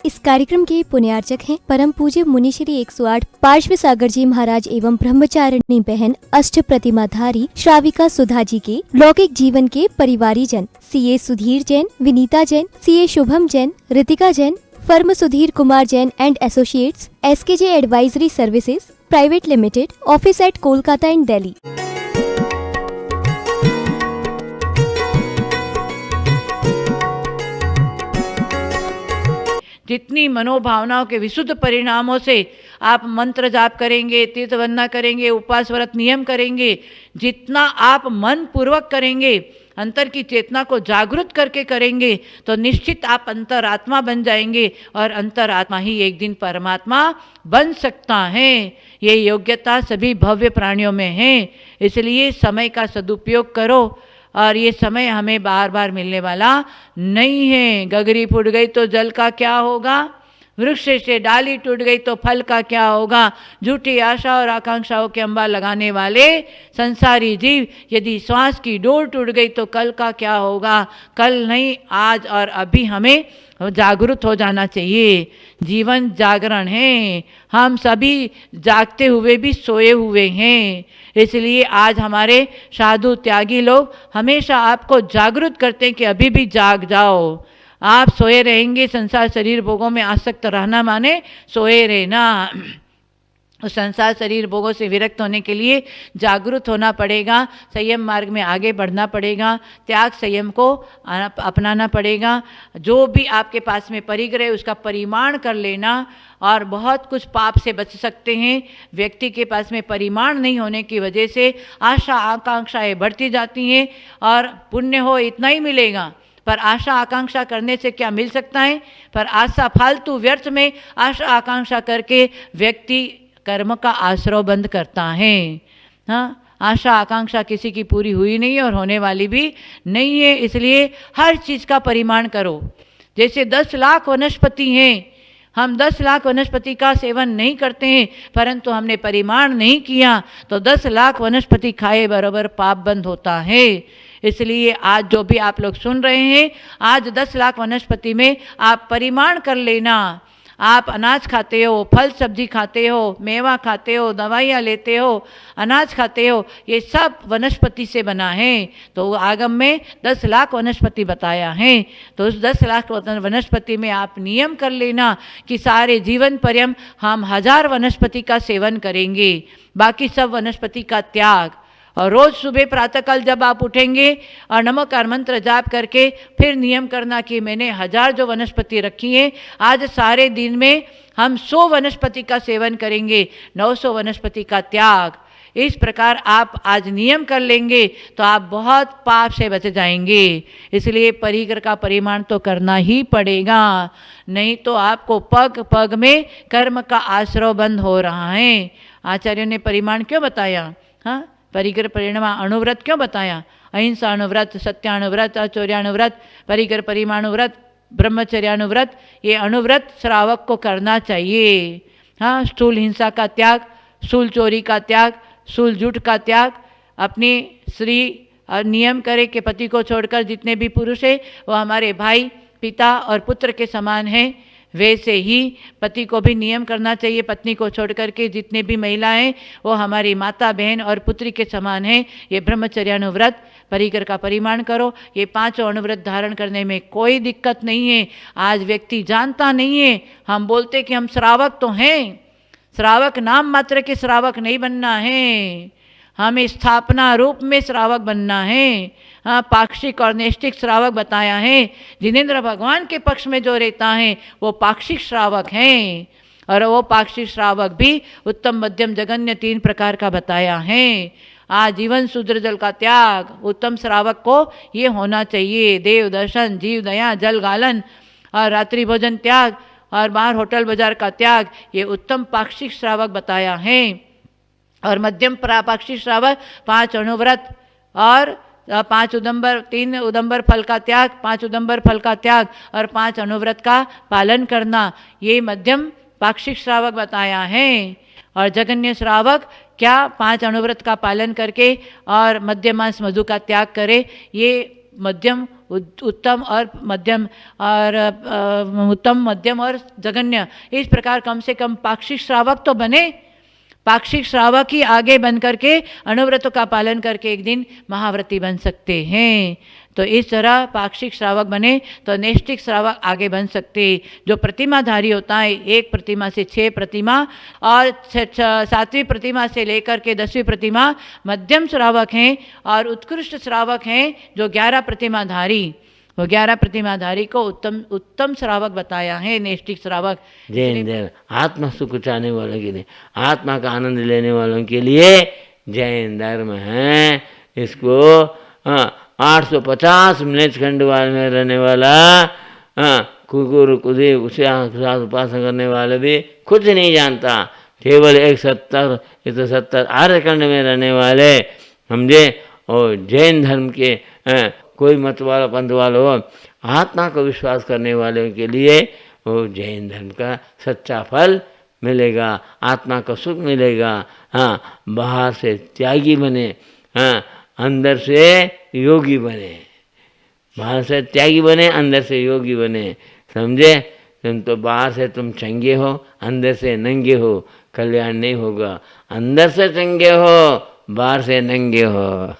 इस कार्यक्रम के पुण्यार्चक हैं परम पूज्य मुनि श्री 108 पार्श्व सागर जी महाराज एवं ब्रह्मचारिणी बहन अष्ट प्रतिमाधारी श्राविका सुधा जी के लौकिक जीवन के परिवारी जन CA Sudhir Jain, Vinita Jain, CA Shubham Jain, Ritika Jain, firm Sudhir Kumar Jain and associates, SKJ advisory services private limited, office at Kolkata and Delhi. जितनी मनोभावनाओं के विशुद्ध परिणामों से आप मंत्र जाप करेंगे, तीर्थ वंदना करेंगे, उपवास व्रत नियम करेंगे, जितना आप मन पूर्वक करेंगे, अंतर की चेतना को जागृत करके करेंगे, तो निश्चित आप अंतरात्मा बन जाएंगे और अंतरात्मा ही एक दिन परमात्मा बन सकता है। ये योग्यता सभी भव्य प्राणियों में है। इसलिए समय का सदुपयोग करो, और ये समय हमें बार बार मिलने वाला नहीं है। गगरी फूट गई तो जल का क्या होगा, वृक्ष से डाली टूट गई तो फल का क्या होगा। झूठी आशा और आकांक्षाओं के अंबार लगाने वाले संसारी जीव, यदि श्वास की डोर टूट गई तो कल का क्या होगा। कल नहीं, आज और अभी हमें जागरूक हो जाना चाहिए। जीवन जागरण है, हम सभी जागते हुए भी सोए हुए हैं। इसलिए आज हमारे साधु त्यागी लोग हमेशा आपको जागरूक करते हैं कि अभी भी जाग जाओ। आप सोए रहेंगे, संसार शरीर भोगों में आसक्त रहना माने सोए रहना। उस संसार शरीर भोगों से विरक्त होने के लिए जागरूक होना पड़ेगा, संयम मार्ग में आगे बढ़ना पड़ेगा, त्याग संयम को अपनाना पड़ेगा। जो भी आपके पास में परिग्रह है उसका परिमाण कर लेना, और बहुत कुछ पाप से बच सकते हैं। व्यक्ति के पास में परिमाण नहीं होने की वजह से आशा आकांक्षाएं बढ़ती जाती हैं, और पुण्य हो इतना ही मिलेगा, पर आशा आकांक्षा करने से क्या मिल सकता है। पर आशा फालतू व्यर्थ में आशा आकांक्षा करके व्यक्ति कर्म का आश्रय बंद करता है। हाँ, आशा आकांक्षा किसी की पूरी हुई नहीं है और होने वाली भी नहीं है। इसलिए हर चीज़ का परिमाण करो। जैसे 10 लाख वनस्पति हैं, हम 10 लाख वनस्पति का सेवन नहीं करते हैं, परंतु हमने परिमाण नहीं किया तो 10 लाख वनस्पति खाए बराबर पाप बंद होता है। इसलिए आज जो भी आप लोग सुन रहे हैं, आज 10 लाख वनस्पति में आप परिमाण कर लेना। आप अनाज खाते हो, फल सब्जी खाते हो, मेवा खाते हो, दवाइयाँ लेते हो, अनाज खाते हो, ये सब वनस्पति से बना है। तो आगम में 10 लाख वनस्पति बताया है। तो उस 10 लाख वनस्पति में आप नियम कर लेना कि सारे जीवन पर्यंत हम 1000 वनस्पति का सेवन करेंगे, बाकी सब वनस्पति का त्याग। और रोज़ सुबह प्रातःकाल जब आप उठेंगे और नमोकार मंत्र जाप करके फिर नियम करना कि मैंने 1000 जो वनस्पति रखी है, आज सारे दिन में हम 100 वनस्पति का सेवन करेंगे, 900 वनस्पति का त्याग। इस प्रकार आप आज नियम कर लेंगे तो आप बहुत पाप से बच जाएंगे। इसलिए परिग्रह का परिमाण तो करना ही पड़ेगा, नहीं तो आपको पग पग में कर्म का आश्रय बंद हो रहा है। आचार्यों ने परिमाण क्यों बताया? हाँ, परिग्रह परिणाम अणुव्रत क्यों बताया? अहिंसा अणुव्रत, सत्यानुव्रत, अचौर्यानुव्रत, परिग्रह परिमाणुव्रत, ब्रह्मचर्यानुव्रत, ये अणुव्रत श्रावक को करना चाहिए। हाँ, स्थूल हिंसा का त्याग, स्थूल चोरी का त्याग, स्थूल झूठ का त्याग। अपनी स्त्री नियम करे कि पति को छोड़कर जितने भी पुरुष हैं वो हमारे भाई, पिता और पुत्र के समान हैं। वैसे ही पति को भी नियम करना चाहिए, पत्नी को छोड़कर के जितने भी महिलाएं वो हमारी माता, बहन और पुत्री के समान हैं। ये ब्रह्मचर्यानुव्रत, परिग्रह का परिमाण करो। ये 5 अणुव्रत धारण करने में कोई दिक्कत नहीं है। आज व्यक्ति जानता नहीं है, हम बोलते कि हम श्रावक तो हैं, श्रावक नाम मात्र के श्रावक नहीं बनना है, हमें स्थापना रूप में श्रावक बनना है। हाँ, पाक्षिक और नैष्ठिक श्रावक बताया है। जिनेंद्र भगवान के पक्ष में जो रहता है वो पाक्षिक श्रावक हैं, और वो पाक्षिक श्रावक भी उत्तम मध्यम जगन्य 3 प्रकार का बताया है। आजीवन शूद्र जल का त्याग उत्तम श्रावक को ये होना चाहिए। देव दर्शन, जीव दया, जल गालन और रात्रि भोजन त्याग और बाहर होटल बाजार का त्याग, ये उत्तम पाक्षिक श्रावक बताया है। और मध्यम पाक्षिक श्रावक 5 अणुव्रत और 5 उदंबर, 3 उदंबर फल का त्याग, 5 उदंबर फल का त्याग और 5 अणुव्रत का पालन करना, ये मध्यम पाक्षिक श्रावक बताया है। और जगन्य श्रावक क्या 5 अणुव्रत का पालन करके और मध्य मांस मधु का त्याग करे, ये मध्यम उत्तम और मध्यम और उत्तम, मध्यम और जघन्य, इस प्रकार कम से कम पाक्षिक श्रावक तो बने। पाक्षिक श्रावक ही आगे बन करके अनुव्रतों का पालन करके एक दिन महाव्रती बन सकते हैं। तो इस तरह पाक्षिक श्रावक बने तो नैष्ठिक श्रावक आगे बन सकते। जो प्रतिमाधारी होता है, 1 प्रतिमा से 6 प्रतिमा और 7वीं प्रतिमा से लेकर के 10वीं प्रतिमा मध्यम श्रावक हैं, और उत्कृष्ट श्रावक हैं जो 11 प्रतिमाधारी, वो 11 प्रतिमाधारी को उत्तम श्रावक बताया है, नैष्ठिक श्रावक। जैन धर्म आत्मा सुख चाहने वालों के लिए, आत्मा का आनंद लेने वालों के लिए जैन धर्म है। इसको 850 मिनट खंडवाल में रहने वाला कुकुर कुदी उसे उपासना करने वाले भी कुछ नहीं जानता। केवल 170 आर्यखंड में रहने वाले समझे, और जैन धर्म के कोई मत वाला पंथ वाला हो, आत्मा को विश्वास करने वालों के लिए वो जैन धर्म का सच्चा फल मिलेगा, आत्मा का सुख मिलेगा। हाँ, बाहर से त्यागी बने, हाँ अंदर से योगी बने। बाहर से त्यागी बने, अंदर से योगी बने, समझे। तुम तो बाहर से तुम चंगे हो, अंदर से नंगे हो, कल्याण नहीं होगा। अंदर से चंगे हो, बाहर से नंगे हो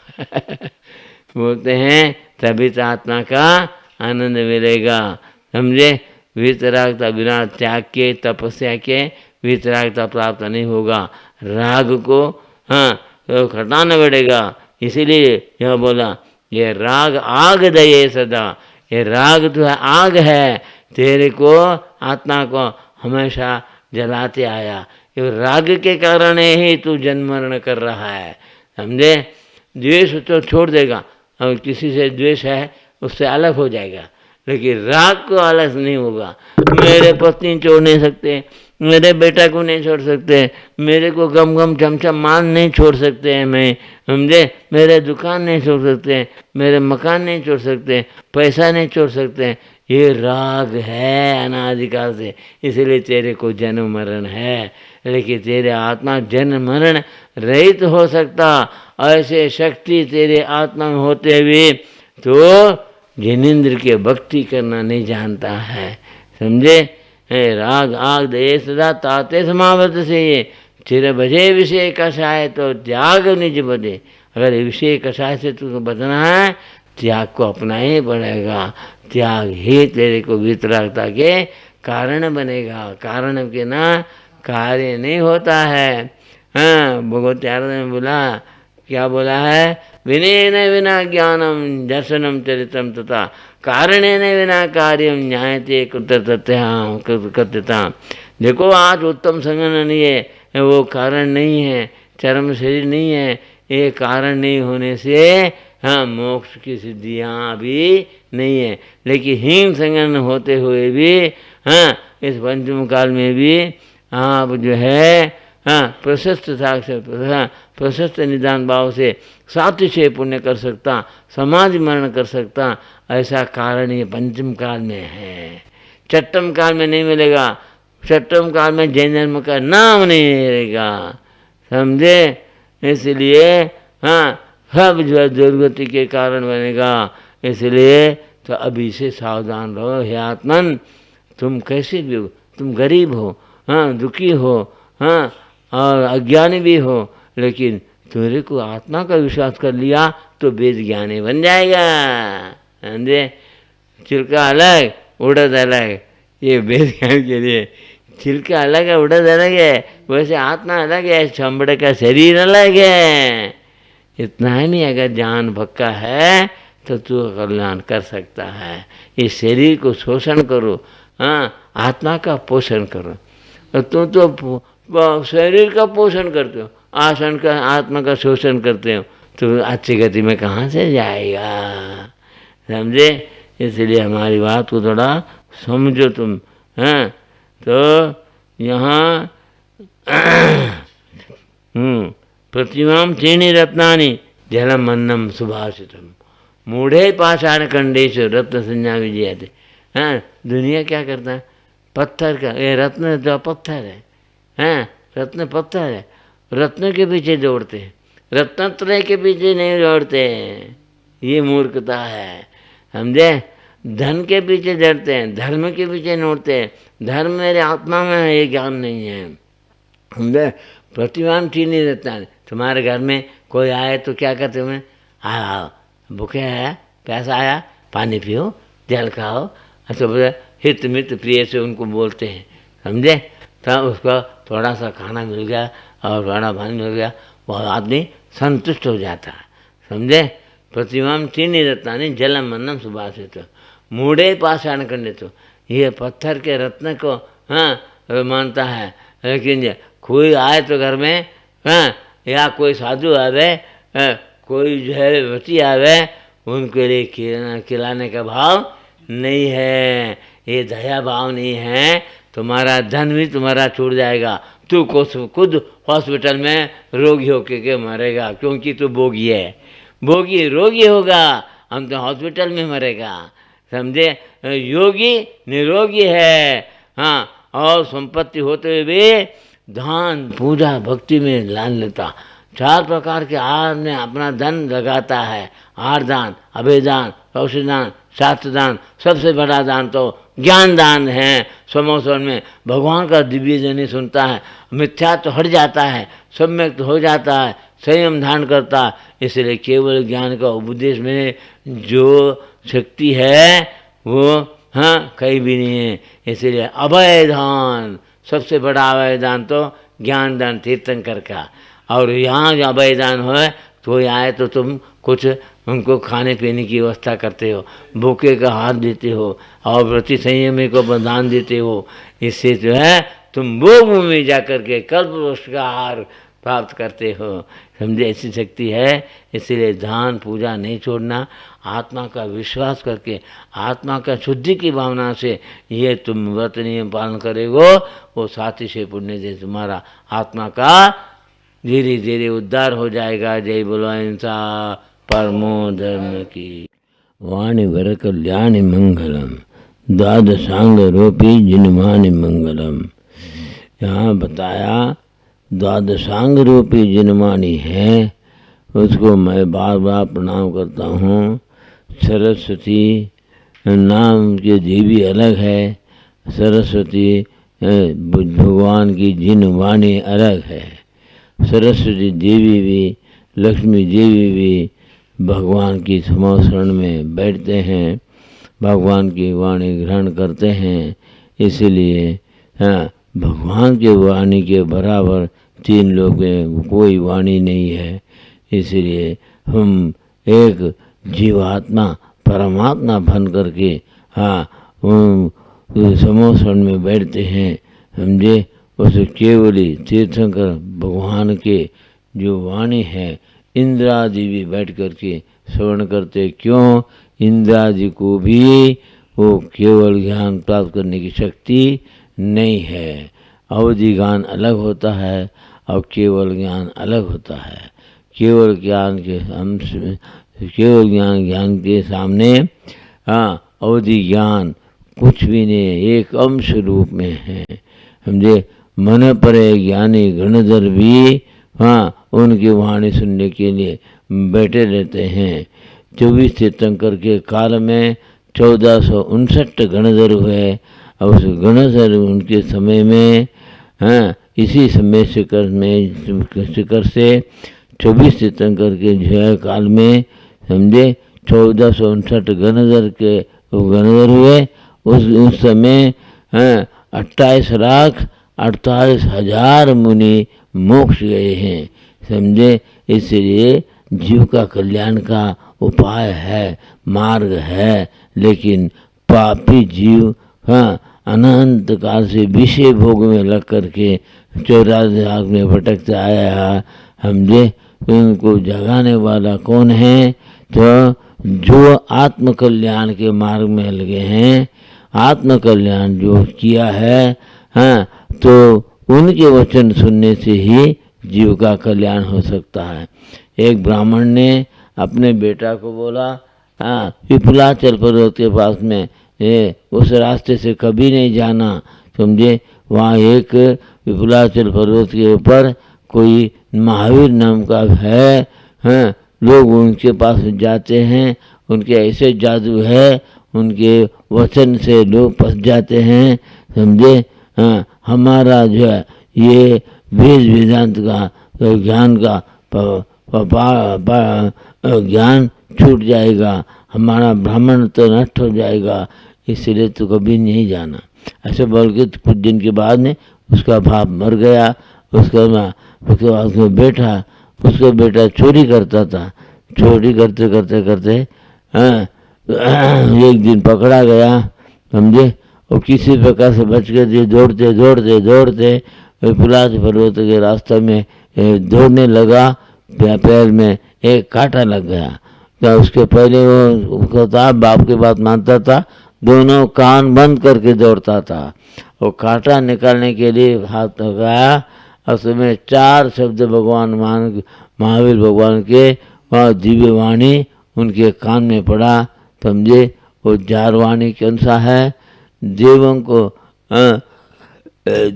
बोलते हैं, तभी तो आत्मा का आनंद मिलेगा, समझे। वितरागता बिना त्याग के, तपस्या के वितरागता प्राप्त नहीं होगा। राग को हाँ तो घटाना पड़ेगा। इसीलिए यह बोला, ये राग आग दये सदा, ये राग तो है आग है, तेरे को आत्मा को हमेशा जलाते आया। ये राग के कारण ही तू जन्म मरण कर रहा है, समझे। द्वेष तो छोड़ देगा, और किसी से द्वेष है उससे अलग हो जाएगा, लेकिन राग को अलग नहीं होगा। मेरे पत्नी छोड़ नहीं सकते, मेरे बेटा को नहीं छोड़ सकते, मेरे को गम गम चमचम मान नहीं छोड़ सकते हैं मैं, समझे। मेरे दुकान नहीं छोड़ सकते, मेरे मकान नहीं छोड़ सकते, पैसा नहीं छोड़ सकते। ये राग है अनादिकाल से, इसलिए तेरे को जन्म मरण है। लेकिन तेरे आत्मा जन्म मरण रहित हो सकता, ऐसे शक्ति तेरे आत्मा में होते हुए तो जिनेंद्र के भक्ति करना नहीं जानता है, समझे। राग आग दये सदा ताते समावत से, ये चिर भजे विषय कषाय तो त्याग निज बदे। अगर विषय कषाय से तुझको बचना है, त्याग को अपनाना ही पड़ेगा। त्याग ही तेरे को वितरागता के कारण बनेगा। कारण के ना कार्य नहीं होता है। हाँ, भगवत ने बोला, क्या बोला है, विनयन विना ज्ञानम दर्शनम चरितम तथा कारणेन विना कार्यम न्यायते कृत्यता। देखो आज उत्तम संगन नहीं है, वो कारण नहीं है, चरम शरीर नहीं है, ये कारण नहीं होने से हाँ मोक्ष की सिद्धियाँ भी नहीं है। लेकिन हीन संगन होते हुए भी हाँ इस पंचम काल में भी आप जो है हाँ प्रशस्त साग से प्रशस्त निदान भाव से सातिशय पुण्य कर सकता, समाज मरण कर सकता, ऐसा कारण ये पंचम काल में है। छठम काल में नहीं मिलेगा। छठम काल में जैन धर्म का नाम नहीं मिलेगा, समझे। इसलिए हाँ सब जो दुर्गति के कारण बनेगा। इसलिए तो अभी से सावधान रहो। हे आत्मन, तुम कैसे भी हो, तुम गरीब हो, हाँ दुखी हो, हाँ और अज्ञानी भी हो, लेकिन तेरे को आत्मा का विश्वास कर लिया तो वेद ज्ञानी बन जाएगा, समझे। छिलका अलग उड़द अलग, ये वेद ज्ञान के लिए छिलका अलग है, उड़द अलग है, वैसे आत्मा अलग है, चमड़े का शरीर अलग है। इतना ही नहीं, अगर जान पक्का है तो तू कल्याण कर सकता है। इस शरीर को शोषण करो, हाँ आत्मा का पोषण करो। और तुम तो शरीर का पोषण करते हो, आसन का आत्मा का शोषण करते हो, तो अच्छी गति में कहाँ से जाएगा, समझे। इसलिए हमारी बात को थोड़ा समझो तुम। हाँ तो यहाँ प्रतिमाम त्रीणि रत्नानि जलम अन्नम सुभाषितम मूढ़े पाषाण खंडेशु रत्न संज्ञा विजयते। हाँ दुनिया क्या करता है, पत्थर का, ये रत्न तो पत्थर है, हाँ रत्न पत्थर है, रत्न के पीछे दौड़ते हैं, रत्नत्रय के पीछे नहीं दौड़ते हैं। ये मूर्खता है, समझे। धन के पीछे डरते हैं, धर्म के पीछे नोड़ते हैं, धर्म मेरे आत्मा में है, ये ज्ञान नहीं है। समझे। प्रतिमान ठीक नहीं रहता है। तुम्हारे घर में कोई आए तो क्या करते हो, आओ भूखे आया, प्यासा आया, पानी पियो, जल खाओ, ऐसे बोले हित मित प्रिय से उनको बोलते हैं। समझे। तब उसको थोड़ा सा खाना मिल गया और थोड़ा पानी मिल गया, वो आदमी संतुष्ट हो जाता है। समझे। प्रतिमाम ठीक नहीं रहता नहीं, जलम अन्नम सुभाषित मूढ़े पाषाण करने तो ये पत्थर के रत्न को मानता है, लेकिन कोई आए तो घर में या कोई साधु आवे, कोई जो है बच्ची आवे, उनके लिए खिलाने का भाव नहीं है, ये दया भाव नहीं है। तुम्हारा धन भी तुम्हारा छूट जाएगा, तू खुद हॉस्पिटल में रोगी होके के मरेगा, क्योंकि तू भोगी है, भोगी रोगी होगा, हम तो हॉस्पिटल में मरेगा। समझे। योगी निरोगी है। हाँ, और संपत्ति होते हुए भी दान पूजा भक्ति में लान लेता। 4 प्रकार के आहार में अपना धन लगाता है। आहार दान, अभय दान, औषधि दान, शास्त्र दान, सबसे बड़ा दान तो ज्ञान दान है। समोसन में भगवान का दिव्य जनी सुनता है, मिथ्या तो हट जाता है, सम्यक तो हो जाता है, संयम धारण करता है। इसलिए केवल ज्ञान का उपदेश में जो शक्ति है वो कहीं भी नहीं है। इसलिए अभय दान, सबसे बड़ा अभय दान तो ज्ञान दान तीर्थंकर का। और यहाँ जो अभय दान हो तो आए तो तुम कुछ उनको खाने पीने की व्यवस्था करते हो, भूखे का हाथ देते हो और व्रति संयमी को दान देते हो। इससे जो है तुम वो भूमि जा कर के कल्प वृक्ष का आहार प्राप्त करते हो। समझे। ऐसी शक्ति है। इसलिए दान पूजा नहीं छोड़ना, आत्मा का विश्वास करके, आत्मा का शुद्धि की भावना से ये तुम व्रत नियम पालन करेगो, वो साथी से पुण्य से तुम्हारा आत्मा का धीरे धीरे उद्धार हो जाएगा। जय बोलो अहिंसा परमो धर्म की। वाणी वर कल्याणी मंगलम द्वादशांग रूपी जिनवाणी मंगलम। यहाँ बताया द्वादशांग रूपी जिनवाणी है, उसको मैं बार बार प्रणाम करता हूँ। सरस्वती नाम की देवी अलग है, सरस्वती भगवान की जिनवाणी अलग है। सरस्वती देवी भी, लक्ष्मी देवी भी भगवान की समोसरण में बैठते हैं, भगवान की वाणी ग्रहण करते हैं। इसलिए भगवान के वाणी के बराबर 3 लोग में कोई वाणी नहीं है। इसलिए हम एक जीवात्मा परमात्मा बन करके समोसरण में बैठते हैं। समझे। उस केवली तीर्थंकर भगवान के जो वाणी है, इंद्रादि भी बैठ करके श्रवण करते। क्यों? इंद्रादि को भी वो केवल ज्ञान प्राप्त करने की शक्ति नहीं है। अवधि ज्ञान अलग होता है और केवल ज्ञान अलग होता है। केवल ज्ञान के अंश में, केवल ज्ञान के सामने अवधि ज्ञान कुछ भी नहीं, एक अंश रूप में है। समझे। मन परे ज्ञानी गणधर भी उनकी वाणी सुनने के लिए बैठे रहते हैं। 24 तीर्थंकर के काल में 1459 गणधर हुए और उस गणधर उनके समय में इसी समय शिखर से 24 तीर्थंकर के जय काल में समझे 1459 गणधर हुए। उस समय 28,48,000 मुनि मोक्ष गए हैं। समझे। इसलिए जीव का कल्याण का उपाय है, मार्ग है, लेकिन पापी जीव अनंत काल से विषय भोग में लग करके 84 आग में भटकता आया है। समझे। उनको जगाने वाला कौन है? तो जो आत्म कल्याण के मार्ग में लगे हैं, आत्म कल्याण जो किया है, तो उनके वचन सुनने से ही जीव का कल्याण हो सकता है। एक ब्राह्मण ने अपने बेटा को बोला, पिपलाचल पर्वत के पास में उस रास्ते से कभी नहीं जाना। समझे। वहाँ एक पिपलाचल पर्वत के ऊपर कोई महावीर नाम का है, लोग उनके पास जाते हैं उनके ऐसे जादू है, उनके वचन से लोग फंस जाते हैं, समझे। हाँ, हमारा जो है ये वेद वेदांत का ज्ञान का ज्ञान छूट जाएगा, हमारा ब्राह्मण तो नष्ट हो जाएगा, इसलिए तो कभी नहीं जाना। ऐसे बोल के कुछ दिन के बाद में उसका बाप मर गया। उसके बाद उसका बेटा चोरी करता था। चोरी करते करते करते एक दिन पकड़ा गया, समझे। वो किसी प्रकार से बच गए। दौड़ते दौड़ते दौड़ते पुलाद पर्वत के रास्ते में दौड़ने लगा, पैर में एक कांटा लग गया। तो उसके पहले वो था, बाप की बात मानता था, दोनों कान बंद करके दौड़ता था। वो कांटा निकालने के लिए हाथ लगाया, उसमें 4 शब्द भगवान महावीर भगवान के वहाँ दिव्य वाणी उनके कान में पड़ा, समझे। वो जारवाणी कौन सा है,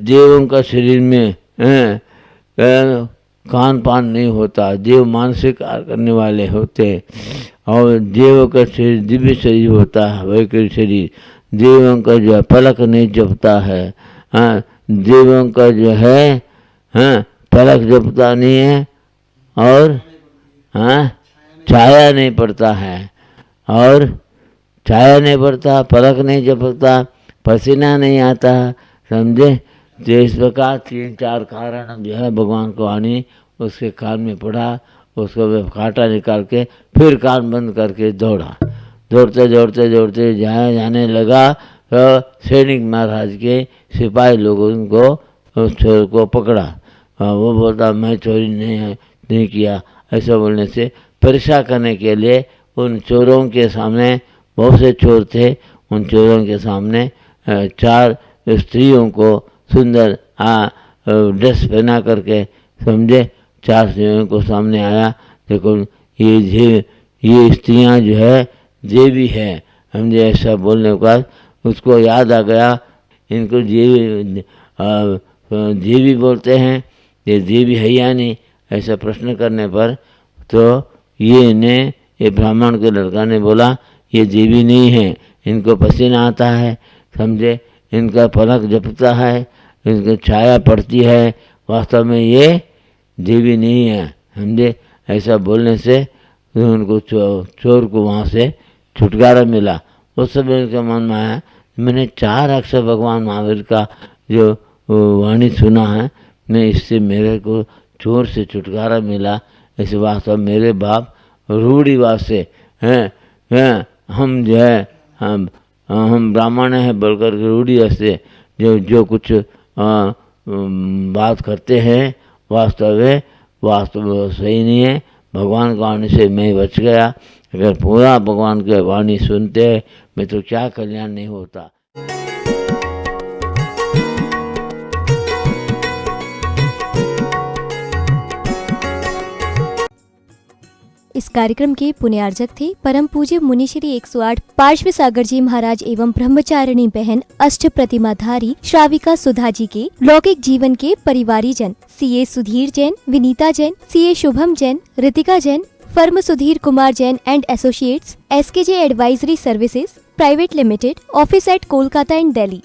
देवों का शरीर में खान पान नहीं होता, देव मानसिक कार्य करने वाले होते, और देव का शरीर दिव्य शरीर होता है, वैकृत शरीर। देवों का जो है पलक नहीं जपता है, देवों का जो है पलक जपता नहीं है, और छाया नहीं पड़ता है, और छाया नहीं पड़ता, पलक नहीं झपकता, पसीना नहीं आता, समझे। तो इस प्रकार 3-4 कारण जो है भगवान को वाणी उसके कान में पड़ा। उसको कांटा निकाल के फिर कान बंद करके दौड़ा। दौड़ते दौड़ते दौड़ते जाने लगा तो सैनिक महाराज के सिपाही लोगों को उस चोर को पकड़ा। वो बोलता मैं चोरी नहीं किया। ऐसा बोलने से परीक्षा करने के लिए उन चोरों के सामने, बहुत से चोर थे, उन चोरों के सामने 4 स्त्रियों को सुंदर ड्रेस पहना करके, समझे, 4 स्त्रियों को सामने आया। देखो ये स्त्रियां जो है देवी है, समझे। ऐसा बोलने के बाद उसको याद आ गया, इनको देवी बोलते हैं, ये देवी है या नहीं, ऐसा प्रश्न करने पर तो ये ब्राह्मण के लड़का ने बोला ये देवी नहीं है, इनको पसीना आता है, समझे, इनका पलक झपकता है, इनको छाया पड़ती है, वास्तव में ये देवी नहीं है, समझे। ऐसा बोलने से उनको चोर को वहाँ से छुटकारा मिला। उस समय उनके मन में आया, मैंने 4 अक्षर भगवान महावीर का जो वाणी सुना है, मैं इससे मेरे को चोर से छुटकारा मिला। इस वास्तव मेरे बाप रूढ़िवाद से हैं, हम जो है हम ब्राह्मण हैं बोलकर रूढ़िवाद से जो कुछ बात करते हैं वास्तव सही नहीं है। भगवान की वाणी से मैं बच गया। अगर पूरा भगवान की वाणी सुनते मैं तो क्या कल्याण नहीं होता। इस कार्यक्रम के पुण्यार्जक थे परम पूज्य मुनि श्री 108 पार्श्व सागर जी महाराज एवं ब्रह्मचारिणी बहन अष्ट प्रतिमाधारी श्राविका सुधा जी के लौकिक जीवन के परिवारी जन CA Sudhir Jain, Vinita Jain, CA Shubham Jain, Ritika Jain, firm Sudhir Kumar Jain and associates, SKJ advisory services private limited, office at Kolkata and Delhi.